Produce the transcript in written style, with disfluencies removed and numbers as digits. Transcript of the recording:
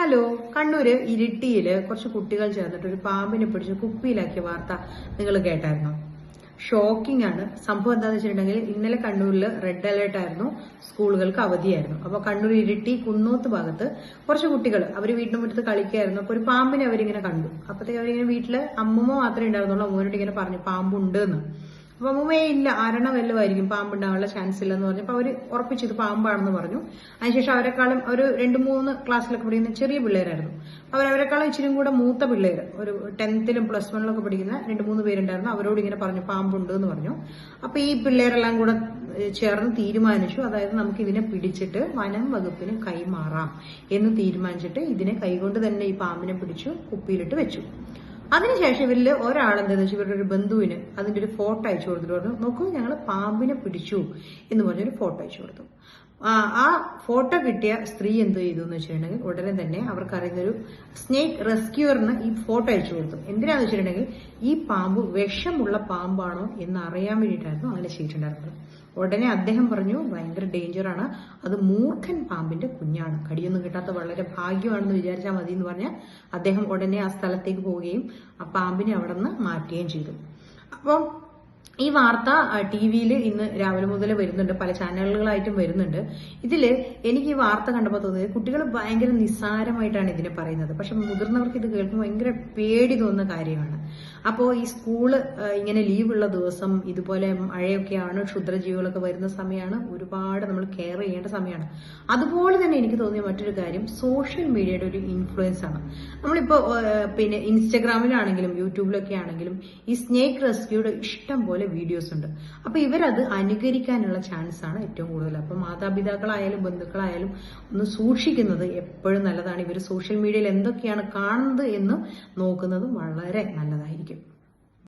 Hello, Kannur ഇരിട്ടിയില് കുറച്ച് കുട്ടികൾ ചേർന്നിട്ട് ഒരു പാമ്പിനെ പിടിച്ച് കുപ്പിയിലാക്കിയ വാർത്ത നിങ്ങൾ കേട്ടായിരുന്നോ? ഷോക്കിംഗ് ആണ്. സംഭവം എന്താണെന്ന് വെച്ചിട്ടുണ്ടെങ്കിൽ ഇന്നലെ കണ്ണൂരിൽ റെഡ് അലേർട്ട് ആയിരുന്നു, സ്കൂളുകൾക്ക് അവധിയായിരുന്നു. അപ്പൊ കണ്ണൂർ ഇരിട്ടി കുന്നോത്ത് ഭാഗത്ത് കുറച്ച് കുട്ടികൾ അവർ വീടിന് മുറ്റത്ത് കളിക്കുകയായിരുന്നു. അപ്പൊ ഒരു പാമ്പിനെ അവരിങ്ങനെ കണ്ടു. അപ്പത്തേക്ക് അവരിങ്ങനെ വീട്ടില് അമ്മൂമ്മ മാത്രമേ ഉണ്ടായിരുന്നുള്ളൂ. അമ്മൂനോട് ഇങ്ങനെ പറഞ്ഞു പാമ്പുണ്ട് എന്ന്. അപ്പൊ അമ്മൂമ്മയെ ഇല്ല, ആരണ വല്ലതുമായിരിക്കും, പാമ്പുണ്ടാവാനുള്ള ചാൻസ് ഇല്ലെന്ന് പറഞ്ഞപ്പോൾ അവര് ഉറപ്പിച്ചു ഇത് പാമ്പാണെന്ന് പറഞ്ഞു. അതിനുശേഷം അവരെക്കാളും ഒരു 2-3 ക്ലാസ്സിലൊക്കെ പഠിക്കുന്ന ചെറിയ പിള്ളേരായിരുന്നു. അവരെക്കാളും ഇച്ചിരി കൂടെ മൂത്ത പിള്ളേര്, ഒരു 10th-ലും +1-ലൊക്കെ പഠിക്കുന്ന 2-3 പേരുണ്ടായിരുന്നു. അവരോട് ഇങ്ങനെ പറഞ്ഞു പാമ്പുണ്ട് എന്ന് പറഞ്ഞു. അപ്പൊ ഈ പിള്ളേരെല്ലാം കൂടെ ചേർന്ന് തീരുമാനിച്ചു, അതായത് നമുക്ക് ഇതിനെ പിടിച്ചിട്ട് വനം വകുപ്പിന് കൈമാറാം എന്ന് തീരുമാനിച്ചിട്ട് ഇതിനെ കൈകൊണ്ട് തന്നെ ഈ പാമ്പിനെ പിടിച്ചു കുപ്പിയിലിട്ട് വെച്ചു. അതിനുശേഷം ഇവരിൽ ഒരാളെന്താണെന്ന് വെച്ചാൽ ഇവരുടെ ഒരു ബന്ധുവിന് അതിന്റെ ഒരു ഫോട്ടോ അയച്ചു കൊടുത്തിട്ട് പറഞ്ഞു, നോക്കൂ ഞങ്ങൾ പാമ്പിനെ പിടിച്ചു എന്ന് പറഞ്ഞൊരു ഫോട്ടോ അയച്ചു കൊടുത്തു. ആ ഫോട്ടോ കിട്ടിയ സ്ത്രീ എന്ത് ചെയ്തു എന്ന് വെച്ചിട്ടുണ്ടെങ്കിൽ ഉടനെ തന്നെ അവർക്ക് അറിയുന്നൊരു സ്നേക്ക് റെസ്ക്യൂറിന് ഈ ഫോട്ടോ അയച്ചു കൊടുത്തു. എന്തിനാന്ന് വെച്ചിട്ടുണ്ടെങ്കിൽ ഈ പാമ്പ് വിഷമുള്ള പാമ്പാണോ എന്ന് അറിയാൻ വേണ്ടിയിട്ടായിരുന്നു അങ്ങനെ ചെയ്തിട്ടുണ്ടായിരുന്നത്. ഉടനെ അദ്ദേഹം പറഞ്ഞു ഭയങ്കര ഡേഞ്ചറാണ്, അത് മൂർഖൻ പാമ്പിന്റെ കുഞ്ഞാണ്, കടിയൊന്നും കിട്ടാത്ത വളരെ ഭാഗ്യമാണെന്ന് വിചാരിച്ചാൽ മതി എന്ന് പറഞ്ഞ് അദ്ദേഹം ഉടനെ ആ സ്ഥലത്തേക്ക് പോവുകയും ആ പാമ്പിനെ അവിടെ നിന്ന് മാറ്റുകയും ചെയ്തു. അപ്പം ഈ വാർത്ത TV-യിൽ ഇന്ന് രാവിലെ മുതൽ വരുന്നുണ്ട്, പല ചാനലുകളായിട്ടും വരുന്നുണ്ട്. ഇതില് എനിക്ക് ഈ വാർത്ത കണ്ടപ്പോൾ തോന്നിയത് കുട്ടികൾ ഭയങ്കര നിസ്സാരമായിട്ടാണ് ഇതിനെ പറയുന്നത്. പക്ഷെ മുതിർന്നവർക്ക് ഇത് കേൾക്കുമ്പോൾ ഭയങ്കര പേടി തോന്നുന്ന കാര്യമാണ്. അപ്പോൾ ഈ സ്കൂള് ഇങ്ങനെ ലീവുള്ള ദിവസം ഇതുപോലെ മഴയൊക്കെയാണ്, ക്ഷുദ്രജീവികളൊക്കെ വരുന്ന സമയമാണ്, ഒരുപാട് നമ്മൾ കെയർ ചെയ്യേണ്ട സമയമാണ്. അതുപോലെ തന്നെ എനിക്ക് തോന്നിയ മറ്റൊരു കാര്യം സോഷ്യൽ മീഡിയയുടെ ഒരു ഇൻഫ്ലുവൻസ് ആണ്. നമ്മളിപ്പോ പിന്നെ ഇൻസ്റ്റഗ്രാമിലാണെങ്കിലും യൂട്യൂബിലൊക്കെ ആണെങ്കിലും ഈ സ്നേക്ക് റെസ്ക്യൂയുടെ ഇഷ്ടം പോലെ വീഡിയോസ് ഉണ്ട്. അപ്പൊ ഇവരത് അനുകരിക്കാനുള്ള ചാൻസ് ആണ് ഏറ്റവും കൂടുതൽ. അപ്പൊ മാതാപിതാക്കളായാലും ബന്ധുക്കളായാലും ഒന്ന് സൂക്ഷിക്കുന്നത് എപ്പോഴും നല്ലതാണ്. ഇവർ സോഷ്യൽ മീഡിയയിൽ എന്തൊക്കെയാണ് കാണുന്നത് എന്ന് നോക്കുന്നതും വളരെ നല്ലതായിരിക്കും.